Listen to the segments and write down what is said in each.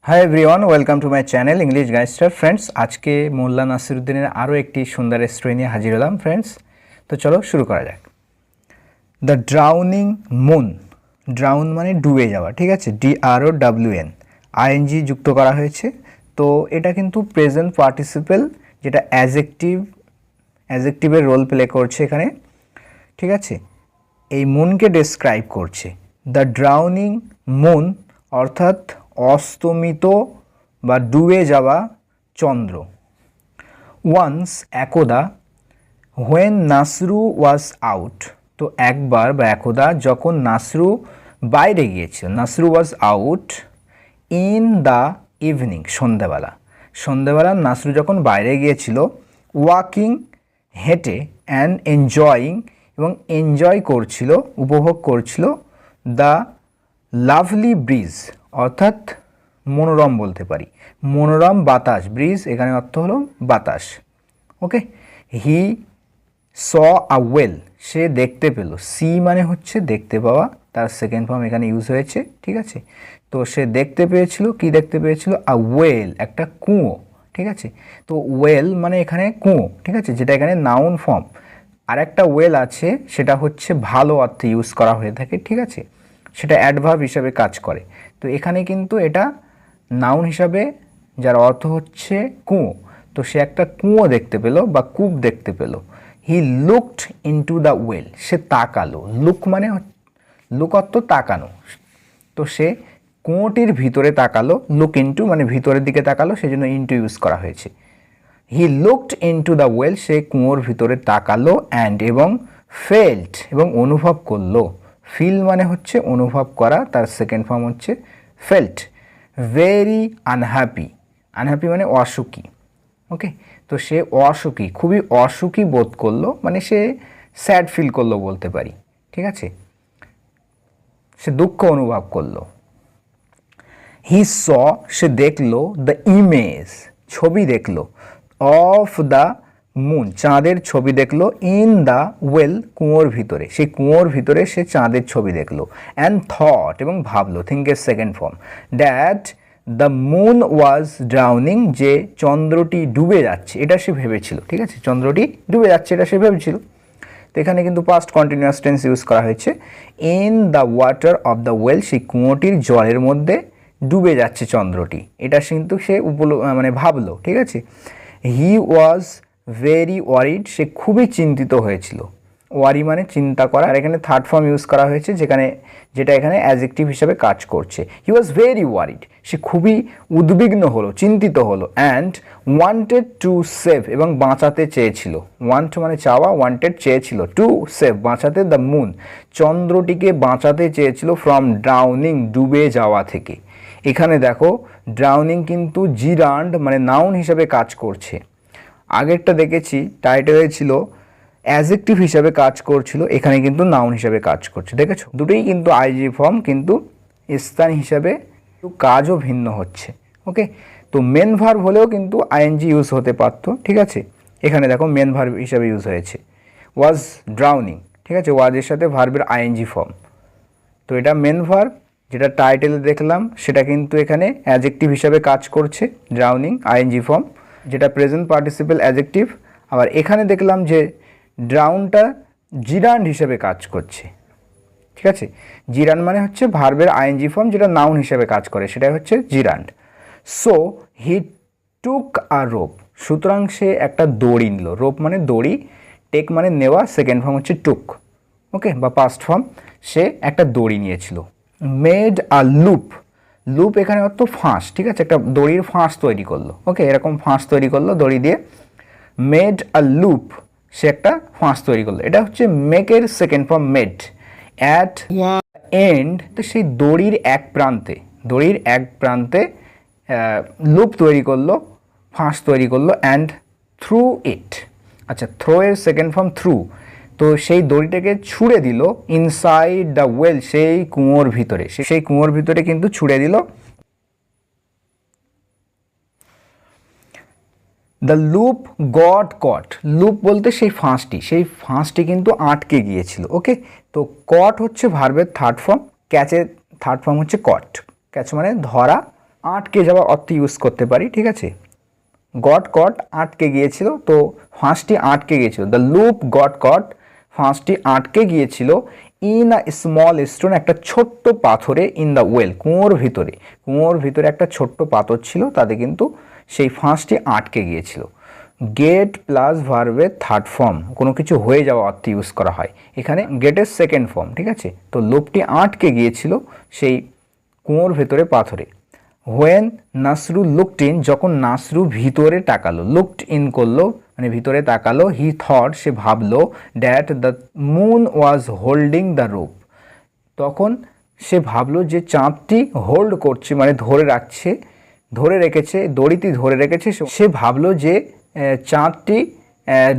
High everyone, welcome to my channel English গাইস্টার। Friends, আজকে মোল্লা নাসিরুদ্দিনের আরও একটি সুন্দর স্টোরি নিয়ে হাজির হলাম ফ্রেন্ডস। তো চলো শুরু করা যাক। দ্য ড্রাউনিং মুন, ড্রাউন মানে ডুবে যাওয়া, ঠিক আছে, DROWN, ING যুক্ত করা হয়েছে। তো এটা কিন্তু প্রেজেন্ট পার্টিসিপেল, যেটা অ্যাজেক্টিভের রোল প্লে করছে এখানে, ঠিক আছে। এই মুনকে ডেসক্রাইব করছে। দ্য ড্রাউনিং মুন অর্থাৎ অস্তমিত বা ডুবে যাওয়া চন্দ্র। ওয়ান্স একদা, হোয়েন নাসরু ওয়াজ আউট, তো একবার বা একদা যখন নাসরু বাইরে গিয়েছিল, Nasru was out in the evening, সন্ধ্যাবেলা নাসরু যখন বাইরে গিয়েছিল, ওয়াকিং হেঁটে, অ্যান্ড এনজয়িং এবং এনজয় করছিল, উপভোগ করছিল, দ্য লাভলি ব্রিজ অর্থাৎ মনোরম বলতে পারি, মনোরম বাতাস, ব্রিজ এখানে অর্থ হলো বাতাস। ওকে, হি স আ ওয়েল, সে দেখতে পেল, সি মানে হচ্ছে দেখতে পাওয়া, তার সেকেন্ড ফর্ম এখানে ইউজ হয়েছে, ঠিক আছে। তো সে দেখতে পেয়েছিল, কি দেখতে পেয়েছিল? আ ওয়েল, একটা কুঁয়ো, ঠিক আছে। তো ওয়েল মানে এখানে কুঁয়ো, ঠিক আছে, যেটা এখানে নাউন ফর্ম। আর একটা ওয়েল আছে, সেটা হচ্ছে ভালো অর্থে ইউজ করা হয়ে থাকে, ঠিক আছে, সেটা অ্যাডভার্ব হিসাবে কাজ করে। তো এখানে কিন্তু এটা নাউন হিসাবে, যার অর্থ হচ্ছে কুঁয়ো। তো সে একটা কুঁয়ো দেখতে পেল বা কূপ দেখতে পেল। He looked into the well, সে তাকালো, লুক মানে লুক অর্থ তাকানো। তো সে কুঁয়োটির ভিতরে তাকালো, লুক ইনটু মানে ভিতরের দিকে তাকালো, সেই জন্য ইনটু ইউজ করা হয়েছে। He looked into the well, সে কুঁয়োর ভিতরে তাকালো, অ্যান্ড এবং ফেল্ট এবং অনুভব করলো। ফিল মানে হচ্ছে অনুভব করা, তার সেকেন্ড ফর্ম হচ্ছে ফেল্ট। ভেরি আনহ্যাপি, আনহ্যাপি মানে অসুখী। ওকে, তো সে অসুখী, খুবই অসুখী বোধ করলো, মানে সে স্যাড ফিল করলো বলতে পারি, ঠিক আছে, সে দুঃখ অনুভব করলো। হি স, সে দেখলো, দ্য ইমেজ, ছবি দেখলো, অফ দ্য মুন, চাঁদের ছবি দেখলো, ইন দ্য ওয়েল, কুঁয়োর ভিতরে, সেই কুঁয়োর ভিতরে সে চাঁদের ছবি দেখলো। অ্যান্ড থট, এবং ভাবলো, থিঙ্কের second form, that the moon was drowning, যে চন্দ্রটি ডুবে যাচ্ছে, এটা সে ভেবেছিল, ঠিক আছে, চন্দ্রটি ডুবে যাচ্ছে এটা সে ভেবেছিল। তো এখানে কিন্তু পাস্ট কন্টিনিউয়াস টেন্স ইউজ করা হয়েছে। In the water of the well, সেই কুঁয়োটির জলের মধ্যে ডুবে যাচ্ছে চন্দ্রটি, এটা কিন্তু সে মানে ভাবলো, ঠিক আছে। হি ওয়াজ ভেরি ওয়ারিড, সে খুবই চিন্তিত হয়েছিল। ওয়ারি মানে চিন্তা করা, আর এখানে থার্ড ফর্ম ইউজ করা হয়েছে, যেটা এখানে অ্যাডজেক্টিভ হিসাবে কাজ করছে। হি ওয়াজ ভেরি ওয়ারিড, সে খুবই উদ্বিগ্ন হলো, চিন্তিত হলো। অ্যান্ড ওয়ান্টেড টু সেভ, এবং বাঁচাতে চেয়েছিল। ওয়ান্ট মানে চাওয়া, ওয়ান্টেড চেয়েছিল, টু সেভ বাঁচাতে, দ্য মুন চন্দ্রটিকে বাঁচাতে চেয়েছিল, ফ্রম ড্রাউনিং ডুবে যাওয়া থেকে। এখানে দেখো ড্রাউনিং কিন্তু জিরান্ড মানে নাউন হিসাবে কাজ করছে। আগেরটা দেখেছি টাইটেলে ছিল অ্যাডজেক্টিভ হিসাবে কাজ করছিল, এখানে কিন্তু নাউন হিসাবে কাজ করছে, দেখেছো, দুটোই কিন্তু আইজি ফর্ম, কিন্তু স্থান হিসাবে কাজও ভিন্ন হচ্ছে। ওকে, তো মেন ভার্ব হলেও কিন্তু আইএনজি ইউজ হতে পারতো, ঠিক আছে। এখানে দেখো মেন ভার্ব হিসাবে ইউজ হয়েছে, ওয়াজ ড্রাউনিং, ঠিক আছে, ওয়াজের সাথে ভার্বের আইএনজি ফর্ম। তো এটা মেন ভার্ব, যেটা টাইটেলে দেখলাম সেটা কিন্তু এখানে অ্যাডজেক্টিভ হিসাবে কাজ করছে, ড্রাউনিং আইএনজি ফর্ম, যেটা প্রেজেন্ট পার্টিসিপেল অ্যাডজেক্টিভ। আবার এখানে দেখলাম যে ড্রাউনটা জিরান্ড হিসেবে কাজ করছে, ঠিক আছে। জিরান্ড মানে হচ্ছে ভার্বের আইএনজি ফর্ম, যেটা নাউন হিসেবে কাজ করে, সেটাই হচ্ছে জিরান্ড। So he took a rope, সুতরাং সে একটা দড়ি নিল, রোপ মানে দড়ি, টেক মানে নেওয়া, সেকেন্ড ফর্ম হচ্ছে টুক, ওকে, বা পাস্ট ফর্ম, সে একটা দড়ি নিয়েছিল। মেড আ লুপ, লুপ এখানে অর্থ ফাঁস, ঠিক আছে, একটা দড়ির ফাঁস তৈরি করলো, ওকে, এরকম ফাঁস তৈরি করলো দড়ি দিয়ে। মেড আ লুপ, সে একটা ফাঁস তৈরি করলো, এটা হচ্ছে মেকের second form made. At end, তো সেই দড়ির এক প্রান্তে লুপ তৈরি করলো, ফাঁস তৈরি করলো। অ্যান্ড থ্রু ইট, আচ্ছা, থ্রো এর সেকেন্ড ফর্ম থ্রু, তো সেই দড়িটাকে ছুঁড়ে দিল, ইনসাইড দ্য ওয়েল, সেই কুঁয়োর ভিতরে, সেই কুঁয়োর ভিতরে কিন্তু ছুঁড়ে দিল। The loop got cut, loop বলতে সেই ফাঁসটি কিন্তু আটকে গিয়েছিল, ওকে। তো কট হচ্ছে ভার্বের থার্ড ফর্ম, ক্যাচের থার্ড ফর্ম হচ্ছে কট, ক্যাচ মানে ধরা আটকে যাওয়া অর্থ ইউজ করতে পারি, ঠিক আছে। গট কট আটকে গিয়েছিল, তো ফাঁসটি আটকে গিয়েছিল, দ্য লুপ গট কট, ফাঁসটি আটকে গিয়েছিল ইন আ স্মল স্টোন, একটা ছোট্ট পাথরে, ইন দ্য ওয়েল, কুয়োর ভিতরে একটা ছোট্ট পাথর ছিল, তাতে কিন্তু সেই ফাঁসটি আটকে গিয়েছিল। গেট প্লাস ভার্বের থার্ড ফর্ম, কোনো কিছু হয়ে যাওয়া অর্থে ইউজ করা হয়, এখানে গেটের সেকেন্ড ফর্ম, ঠিক আছে। তো লোকটি আটকে গিয়েছিল সেই কুয়োর ভেতরে পাথরে। হোয়েন নাসরু লুকড ইন, যখন নাসরু ভিতরে তাকালো, লুকড ইন করলো মানে ভিতরে তাকালো, হি থট, সে ভাবলো, that the moon was holding the rope, তখন সে ভাবলো যে চাঁদটি হোল্ড করছে মানে ধরে রেখেছে, দড়িটি ধরে রেখেছে, সে ভাবলো যে চাঁদটি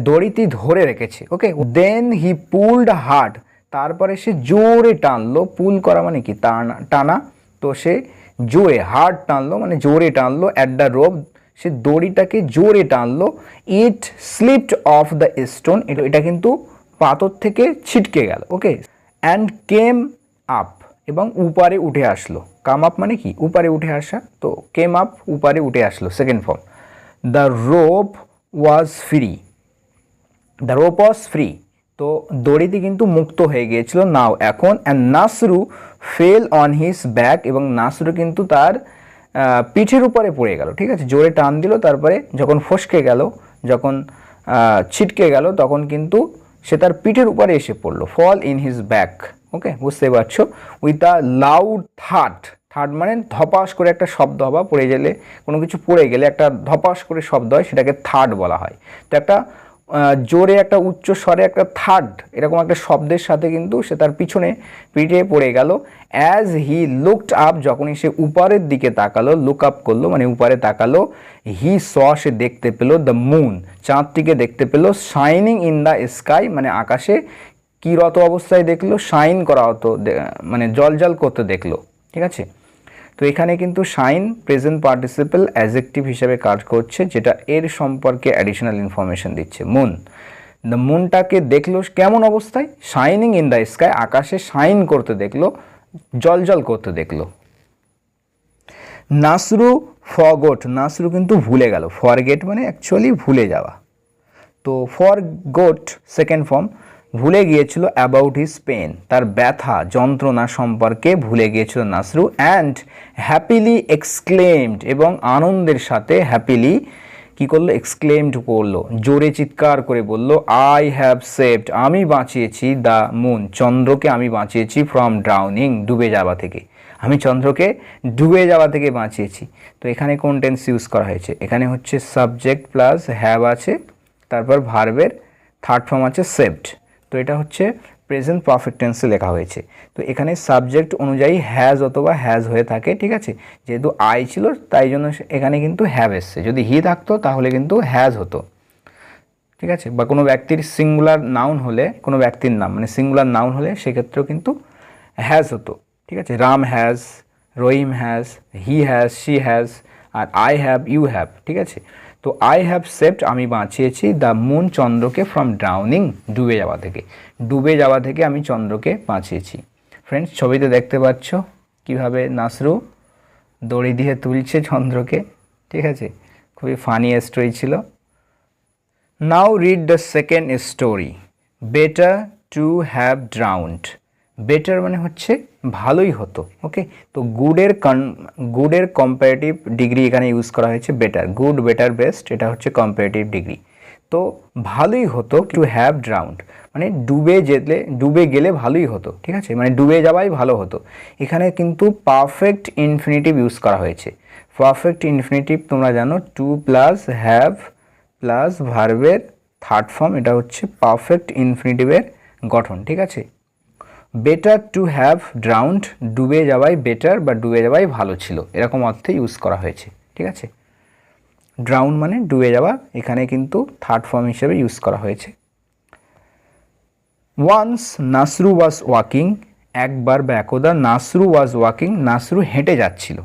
দড়িটি ধরে রেখেছে। ওকে, দেন হি পুলড হার্ড, তারপরে সে জোরে টানলো, পুল করা মানে কি টানা, তো সে জোরে হার্ড টানলো মানে জোরে টানলো, অ্যাট দ্য রোপ, সে দড়িটাকে জোরে টানলো, ইট স্লিপড অফ দ্য স্টোন, এটা কিন্তু পাথর থেকে ছিটকে গেল। ওকে, অ্যান্ড কেম আপ, এবং উপারে উঠে আসলো, কাম আপ মানে কি উপারে উঠে আসা, তো কেম আপ উপারে উঠে আসলো, second form. The rope was free, তো দড়িটি কিন্তু মুক্ত হয়ে গিয়েছিল নাও এখন, and Nasru fell on his back, এবং নাসরু কিন্তু তার পিঠের উপরে পড়ে গেল, ঠিক আছে, জোরে টান দিল, তারপরে যখন ফসকে গেল, যখন ছিটকে গেল, তখন কিন্তু সে তার পিঠের উপরে এসে পড়লো, ফল ইন হিজ ব্যাক। ওকে, বুঝতে পারছো, উইথ আ লাউড থার্ড মানে ধপাস করে একটা শব্দ হওয়া, পড়ে গেলে কোনো কিছু পড়ে গেলে একটা ধপাস করে শব্দ হয়, সেটাকে থার্ড বলা হয়। তো একটা জোরে একটা উচ্চ স্বরে একটা থার্ড এরকম একটা শব্দের সাথে কিন্তু সে তার পিঠে পড়ে গেল। অ্যাজ হি লুকড আপ, যখনই সে উপরের দিকে তাকালো, লুক আপ করলো মানে উপরে তাকালো, হি স, সে দেখতে পেলো, দ্য মুন, চাঁদটিকে দেখতে পেলো, শাইনিং ইন দ্য স্কাই, মানে আকাশে কিরত অবস্থায় দেখলো, শাইন করা হতো মানে জল করতে দেখলো, ঠিক আছে। তো এখানে কিন্তু শাইন প্রেজেন্ট পার্টিসিপল অ্যাডজেক্টিভ হিসেবে কাজ করছে, যেটা এর সম্পর্কে অ্যাডিশনাল ইনফরমেশন দিচ্ছে। মুন, দ্য মুনটাকে দেখলো কেমন অবস্থায়, শাইনিং ইন দ্য স্কাই, আকাশে শাইন করতে দেখলো, জল করতে দেখলো। নাসরু ফরগট, নাসরু কিন্তু ভুলে গেল, ফরগেট মানে অ্যাকচুয়ালি ভুলে যাওয়া, তো ফরগট সেকেন্ড ফর্ম, ভুলে গিয়েছিল অ্যাবাউট হিজ পেন, তার ব্যথা যন্ত্রণা সম্পর্কে ভুলে গিয়েছিল নাসরু, অ্যান্ড হ্যাপিলি এক্সক্লেমড, এবং আনন্দের সাথে হ্যাপিলি কি করলো, এক্সক্লেমড করলো, জোরে চিৎকার করে বলল, আই হ্যাভ সেভড, আমি বাঁচিয়েছি, দ্য মুন, চন্দ্রকে আমি বাঁচিয়েছি, ফ্রম ড্রাউনিং, ডুবে যাওয়া থেকে, আমি চন্দ্রকে ডুবে যাওয়া থেকে বাঁচিয়েছি। তো এখানে কোন টেন্স ইউজ করা হয়েছে, এখানে হচ্ছে সাবজেক্ট প্লাস হ্যাভ আছে, তারপর ভার্বের থার্ড ফর্ম আছে সেভড, তো এটা হচ্ছে প্রেজেন্ট পারফেক্ট টেন্সে লেখা হয়েছে। তো এখানে সাবজেক্ট অনুযায়ী হ্যাজ অথবা হ্যাজ হয়ে থাকে, ঠিক আছে, যেহেতু আই ছিল তাই জন্য এখানে কিন্তু হ্যাভ এসছে, যদি হি থাকতো তাহলে কিন্তু হ্যাজ হতো, ঠিক আছে। বা কোনো ব্যক্তির সিঙ্গুলার নাউন হলে, কোনো ব্যক্তির নাম মানে সিঙ্গুলার নাউন হলে সেক্ষেত্রেও কিন্তু হ্যাজ হতো, ঠিক আছে। Ram has, Rahim has, he has, she has, আর আই হ্যাভ, ইউ হ্যাভ, ঠিক আছে। তো আই হ্যাভ সেভড, আমি বাঁচিয়েছি, দ্য মুন, চন্দ্রকে, ফ্রম ড্রাউনিং, ডুবে যাওয়া থেকে আমি চন্দ্রকে বাঁচিয়েছি। ফ্রেন্ডস, ছবিতে দেখতে পাচ্ছ কিভাবে নাসরু দড়ি দিয়ে তুলছে চন্দ্রকে, ঠিক আছে, খুবই ফানি স্টোরি ছিল। Now read the second story, better to have drowned, better মানে হচ্ছে ভালোই হতো। ওকে, তো গুডের কম্পারেটিভ ডিগ্রি এখানে ইউজ করা হয়েছে, বেটার, গুড, বেটার, বেস্ট, এটা হচ্ছে কম্পারেটিভ ডিগ্রি। তো ভালোই হতো টু হ্যাভ ড্রাউন্ড মানে ডুবে গেলে ভালোই হতো, ঠিক আছে, মানে ডুবে যাওয়াই ভালো হতো। এখানে কিন্তু পারফেক্ট ইনফিনিটিভ ইউজ করা হয়েছে। পারফেক্ট ইনফিনিটিভ তোমরা জানো, টু প্লাস হ্যাভ প্লাস ভার্বের থার্ড ফর্ম, এটা হচ্ছে পারফেক্ট ইনফিনিটিভের গঠন, ঠিক আছে। বেটার টু হ্যাভ ড্রাউন্ড, ডুবে যাওয়াই বেটার বা ডুবে যাওয়াই ভালো ছিল, এরকম অর্থে ইউজ করা হয়েছে, ঠিক আছে। ড্রাউন মানে ডুবে যাওয়া, এখানে কিন্তু থার্ড ফর্ম হিসেবে ইউজ করা হয়েছে। ওয়ান্স নাসরু ওয়াজ ওয়াকিং, একবার বা একদা, নাসরু ওয়াজ ওয়াকিং, নাসরু হেঁটে যাচ্ছিল,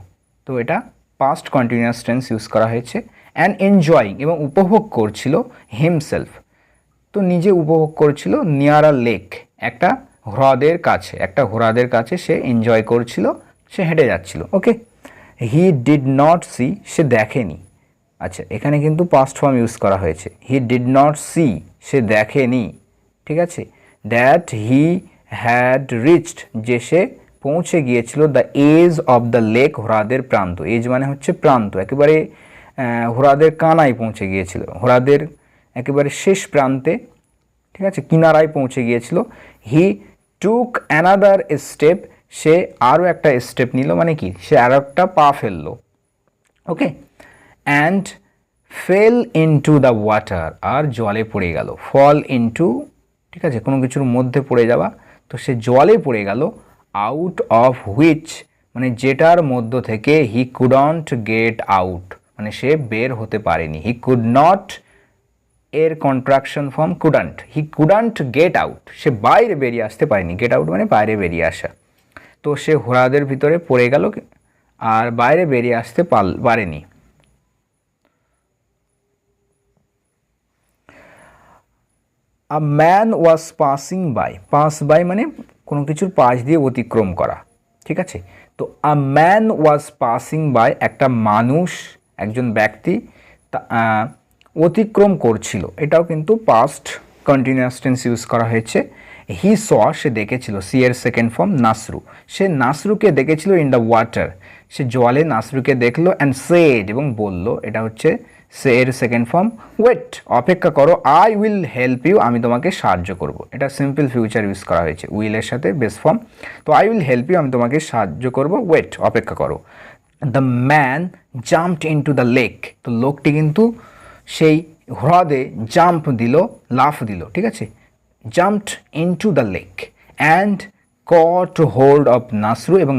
তো এটা পাস্ট কন্টিনিউয়াস টেন্স ইউজ করা হয়েছে। অ্যান্ড এনজয়িং, এবং উপভোগ করছিল, হিমসেলফ, তো নিজে উপভোগ করছিল, নিয়ার আ লেক, একটা হ্রদের কাছে সে এনজয় করছিল, সে হেঁটে যাচ্ছিল। ওকে, হি ডিড নট সি, সে দেখেনি। আচ্ছা, এখানে কিন্তু পাস্ট ফর্ম ইউজ করা হয়েছে। হি ডিড নট সি, সে দেখেনি, ঠিক আছে। দ্যাট হি হ্যাড রিচড, যে সে পৌঁছে গিয়েছিল the edge of the lake, হ্রদের প্রান্ত। এজ মানে হচ্ছে প্রান্ত, একেবারে হ্রদের কানায় পৌঁছে গিয়েছিল, হ্রদের একেবারে শেষ প্রান্তে, ঠিক আছে, কিনারায় পৌঁছে গিয়েছিল। হি টুক অ্যানাদার স্টেপ, সে আরও একটা স্টেপ নিল, মানে কি, সে আরও একটা পা ফেললো, okay. And fell into the water, আর জলে পড়ে গেল। ফল ইনটু, ঠিক আছে, কোনো কিছুর মধ্যে পড়ে যাওয়া, তো সে জলে পড়ে গেল। আউট অফ হুইচ, মানে যেটার মধ্য থেকে হি কুডন্ট গেট আউট, মানে সে বের হতে পারেনি। হি কুড নট এর কন্ট্রাকশন ফর্ম কুডান্ট, হি কুডান্ট গেট আউট, সে বাইরে বেরিয়ে আসতে পারেনি। গেট আউট মানে বাইরে বেরিয়ে আসা। তো সে হ্রদের ভিতরে পড়ে গেল আর বাইরে বেরিয়ে আসতে পারেনি। A man was passing by, pass by মানে কোনো কিছুর পাশ দিয়ে অতিক্রম করা, ঠিক আছে। তো a man was passing by, একটা মানুষ, একজন ব্যক্তি অতিক্রম করছিল, এটাও কিন্তু পাস্ট কন্টিনিউয়াস টেন্স ইউজ করা হয়েছে। হি স, সে দেখেছিল, সি এর সেকেন্ড ফর্ম নাসরু, সে নাসরুকে দেখেছিল ইন দ্য ওয়াটার, সে জলে নাসরুকে দেখলো। অ্যান্ড সেড, এবং বলল, এটা হচ্ছে সে এর সেকেন্ড ফর্ম। ওয়েট, অপেক্ষা করো। আই উইল হেল্প ইউ, আমি তোমাকে সাহায্য করব। এটা সিম্পল ফিউচার ইউজ করা হয়েছে উইলের সাথে বেস ফর্ম। তো আই উইল হেল্প ইউ, আমি তোমাকে সাহায্য করব। ওয়েট, অপেক্ষা করো। The man jumped into the lake, তো লোকটি কিন্তু সেই হ্রদে জাম্প দিল, লাফ দিল, ঠিক আছে। Jumped into the lake and caught hold of Nasru, এবং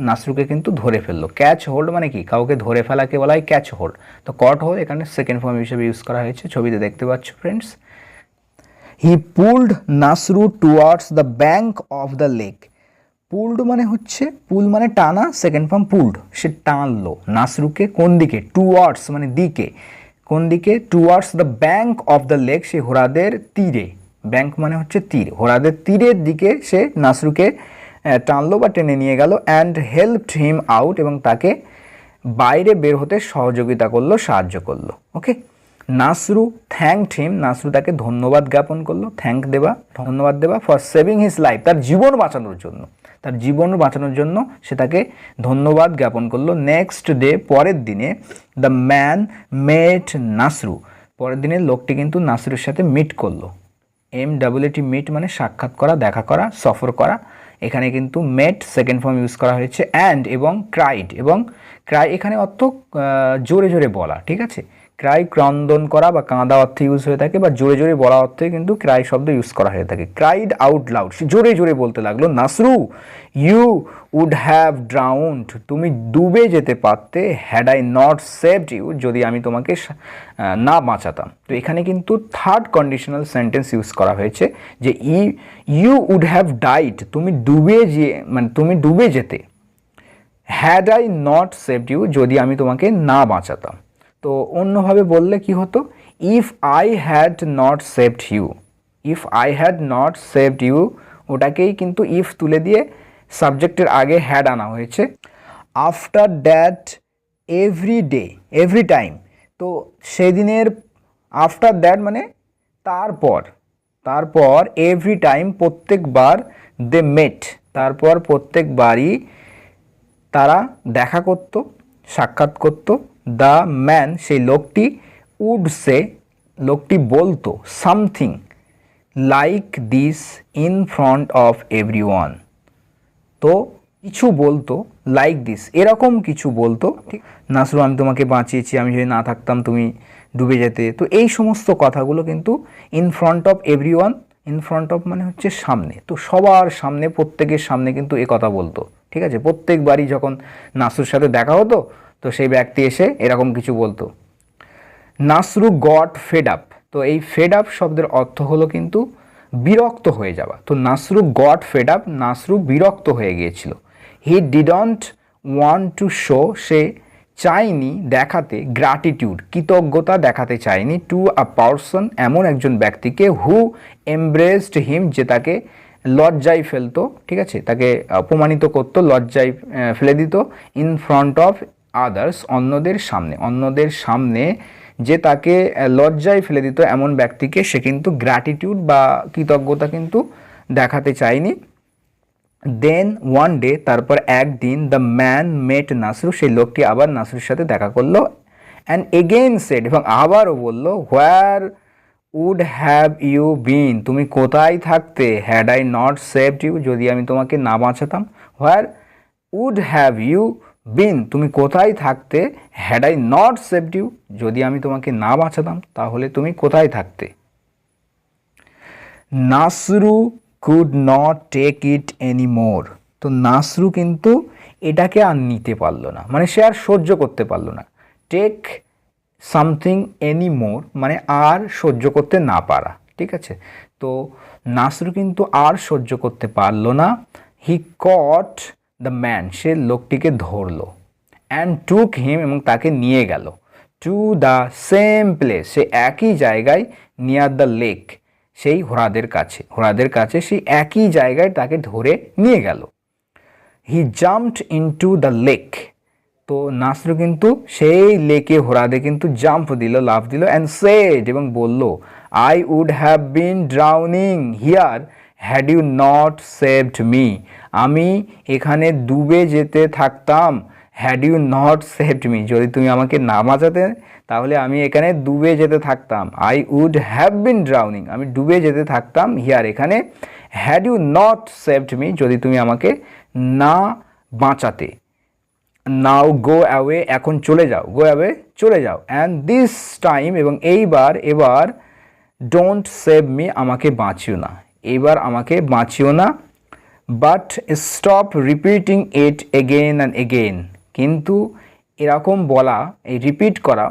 নাসরুকে কিন্তু ধরে ফেললো। ক্যাচ হোল্ড মানে কি, কাউকে ধরে ফেলাকে বলা হয় ক্যাচ হোল্ড। তো কট হোল্ড এখানে সেকেন্ড ফর্ম হিসেবে ইউজ করা হয়েছে, ছবিতে দেখতে পাচ্ছ friends. He pulled Nasru towards the bank of the lake. Pulled মানে হচ্ছে, পুল মানে টানা, সেকেন্ড ফর্ম পুলড, সে টানলো নাসরুকে কোন দিকে, টুয়ার্ডস মানে দিকে, কোন দিকে, towards the bank of the lake, সে হ্রদের তীরে, ব্যাঙ্ক মানে হচ্ছে তীর, হ্রদের তীরের দিকে সে নাসরুকে টানলো বা টেনে নিয়ে গেল। অ্যান্ড হেল্পড হিম আউট, এবং তাকে বাইরে বের হতে সহযোগিতা করলো, সাহায্য করলো, ওকে। নাসরু থ্যাঙ্কড হিম, নাসরু তাকে ধন্যবাদ জ্ঞাপন করলো, ধন্যবাদ দেওয়া, ফর সেভিং হিজ লাইফ, তার জীবন বাঁচানোর জন্য, তার জীবন বাঁচানোর জন্য সে তাকে ধন্যবাদ জ্ঞাপন করলো। নেক্সট ডে, পরের দিনে, দ্য ম্যান মেট নাসরু, পরের দিনে লোকটি কিন্তু নাসরুর সাথে মিট করলো। MWT মিট মানে সাক্ষাৎ করা, দেখা করা, সফর করা। এখানে কিন্তু মেট সেকেন্ড ফর্ম ইউজ করা হয়েছে। অ্যান্ড, এবং ক্রাইড, এবং ক্রাই এখানে অর্থ জোরে জোরে বলা, ঠিক আছে। ক্রাই ক্রন্দন করা বা কাঁদা অর্থে ইউজ হয়ে থাকে, বা জোরে জোরে বলা অর্থে কিন্তু ক্রাই শব্দ ইউজ করা হয়ে থাকে। ক্রাইড আউট লাউড, সে জোরে জোরে বলতে লাগলো, Nasru you would have drowned, তুমি ডুবে যেতে পারতে, had I not saved you, যদি আমি তোমাকে না বাঁচাতাম। তো এখানে কিন্তু থার্ড কন্ডিশনাল সেন্টেন্স ইউজ করা হয়েছে, যে ইউ উড হ্যাভ ডাইড, তুমি ডুবে যেতে, had I not saved you, যদি আমি তোমাকে না বাঁচাতাম। তো অন্যভাবে বললে কি হতো, if I had not saved you, if I had not saved you, ওটাকেই কিন্তু ইফ তুলে দিয়ে সাবজেক্টের আগে হ্যাড আনা হয়েছে। After that, every day, every time, তো সেদিনের, আফটার দ্যাট মানে তারপর এভরি টাইম প্রত্যেকবার, দে মেট, তারপর প্রত্যেকবারই তারা দেখা করত, সাক্ষাৎ করত। দ্য ম্যান, সেই লোকটি, উড সে, লোকটি বলতো, something like this in front of everyone, তো কিছু বলতো, লাইক দিস, এরকম কিছু বলতো, ঠিক। নাসরু, আমি তোমাকে বাঁচিয়েছি, আমি যদি না থাকতাম তুমি ডুবে যেতে। তো এই সমস্ত কথাগুলো কিন্তু in front of everyone, in front of মানে হচ্ছে সামনে, তো সবার সামনে, প্রত্যেকের সামনে কিন্তু এ কথা বলতো, ঠিক আছে। প্রত্যেকবারই যখন নাসরুর সাথে দেখা হতো, তো সেই ব্যক্তি এসে এরকম কিছু বলতো। নাসরু গট ফেড আপ, তো এই ফেড আপ শব্দের অর্থ হলো কিন্তু বিরক্ত হয়ে যাওয়া। তো Nasru got fed up, Nasru বিরক্ত হয়ে গিয়েছিল। He didn't want to show, সে চায়নি দেখাতে, গ্র্যাটিটিউড, কৃতজ্ঞতা দেখাতে চায়নি, টু আ পারসন, এমন একজন ব্যক্তিকে, হু এমব্রেসড হিম, যে তাকে লজ্জায় ফেলতো, ঠিক আছে, তাকে অপমানিত করতো, লজ্জায় ফেলে দিত, ইন ফ্রন্ট অফ আদার্স, অন্যদের সামনে যে তাকে লজ্জায় ফেলে দিত এমন ব্যক্তিকে সে কিন্তু গ্র্যাটিটিউড বা কৃতজ্ঞতা কিন্তু দেখাতে চায়নি। দেন ওয়ান ডে, তারপর একদিন, দ্য ম্যান মেট নাসরু, সেই লোকটি আবার নাসরুর সাথে দেখা করলো, অ্যান্ড এগেইন সেড, এবং আবারও বলল, where would have you been, তুমি কোথায় থাকতে, had I not saved you, যদি আমি তোমাকে না বাঁচাতাম। Where would have you been, তুমি কোথায় থাকতে, had I not saved you, যদি আমি তোমাকে না বাঁচাতাম তাহলে তুমি কোথায় থাকতে। Nasru could not take it any more, তো নাসরু কিন্তু এটাকে আর নিতে পারলো না, মানে সে আর সহ্য করতে পারলো না। টেক সামথিং এনি মোর মানে আর সহ্য করতে না পারা, ঠিক আছে। তো নাসরু কিন্তু আর সহ্য করতে পারলো না। হি কট দ্য ম্যান, সে লোকটিকে ধরলো, অ্যান্ড টুক হিম, এবং তাকে নিয়ে গেল, টু দ্য সেম প্লেস, সে একই জায়গায়, নিয়ার দ্য লেক, সেই হ্রদের কাছে সেই একই জায়গায় তাকে ধরে নিয়ে গেল। He jumped into the lake, তো নাসরু কিন্তু সেই লেকে হ্রদে কিন্তু জাম্প দিল, লাফ দিল, অ্যান্ড সেড, এবং বলল, I would have been drowning here had you not saved me, আমি এখানে ডুবে যেতে থাকতাম, had you not saved me, যদি তুমি আমাকে না বাঁচাতে তাহলে আমি এখানে ডুবে যেতে থাকতাম। I would have been drowning, আমি ডুবে যেতে থাকতাম, হিয়ার এখানে, had you not saved me, যদি তুমি আমাকে না বাঁচাতে। নাও গো অ্যাওয়ে, এখন চলে যাও, গো অ্যাওয়ে, চলে যাও, অ্যান্ড দিস টাইম, এবং এবার ডোন্ট সেভ মি, আমাকে বাঁচিও না, এবার আমাকে বাঁচিও না, but stop repeating it again and again, কিন্তু এরকম বলা, এই রিপিট করা,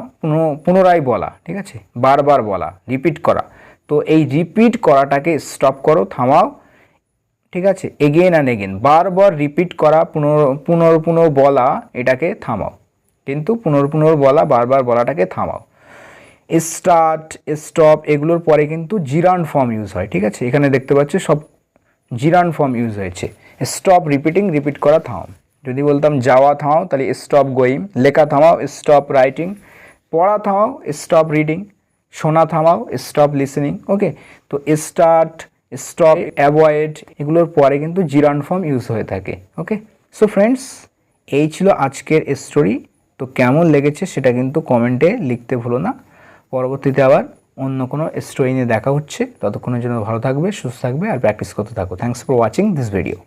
পুনরায় বলা, ঠিক আছে, বারবার বলা, রিপিট করা, তো এই রিপিট করাটাকে স্টপ করো, থামাও, ঠিক আছে, এগেন অ্যান্ড এগেন, বারবার রিপিট করা, পুনর বলা, এটাকে থামাও, কিন্তু পুনর বলা, বারবার বলাটাকে থামাও। স্টার্ট, স্টপ, এগুলোর পরে কিন্তু জিরান্ড ফর্ম ইউজ হয়, ঠিক আছে, এখানে দেখতে পাচ্ছ সব জিরান্ড ফর্ম ইউজ হয়েছে। স্টপ রিপিটিং, রিপিট করা, থামাও। যদি বলতাম যাওয়া থামাও তাহলে স্টপ গোয়িং, লেখা থামাও স্টপ রাইটিং, পড়া থামাও স্টপ রিডিং, শোনা থামাও স্টপ লিসেনিং। ওকে, তো স্টার্ট, স্টপ, অ্যাভয়েড, এগুলোর পরে কিন্তু জিরান্ড ফর্ম ইউজ হয়ে থাকে। ওকে, সো ফ্রেন্ডস, এই ছিল আজকের স্টোরি। তো কেমন লেগেছে সেটা কিন্তু কমেন্টে লিখতে ভুলো না। পরবর্তীতে আবার অন্য কোনো স্টোরি নিয়ে দেখা হচ্ছে। ততক্ষণের জন্য ভালো থাকবে, সুস্থ থাকবে আর প্র্যাকটিস করতে থাকো। Thanks for watching this video.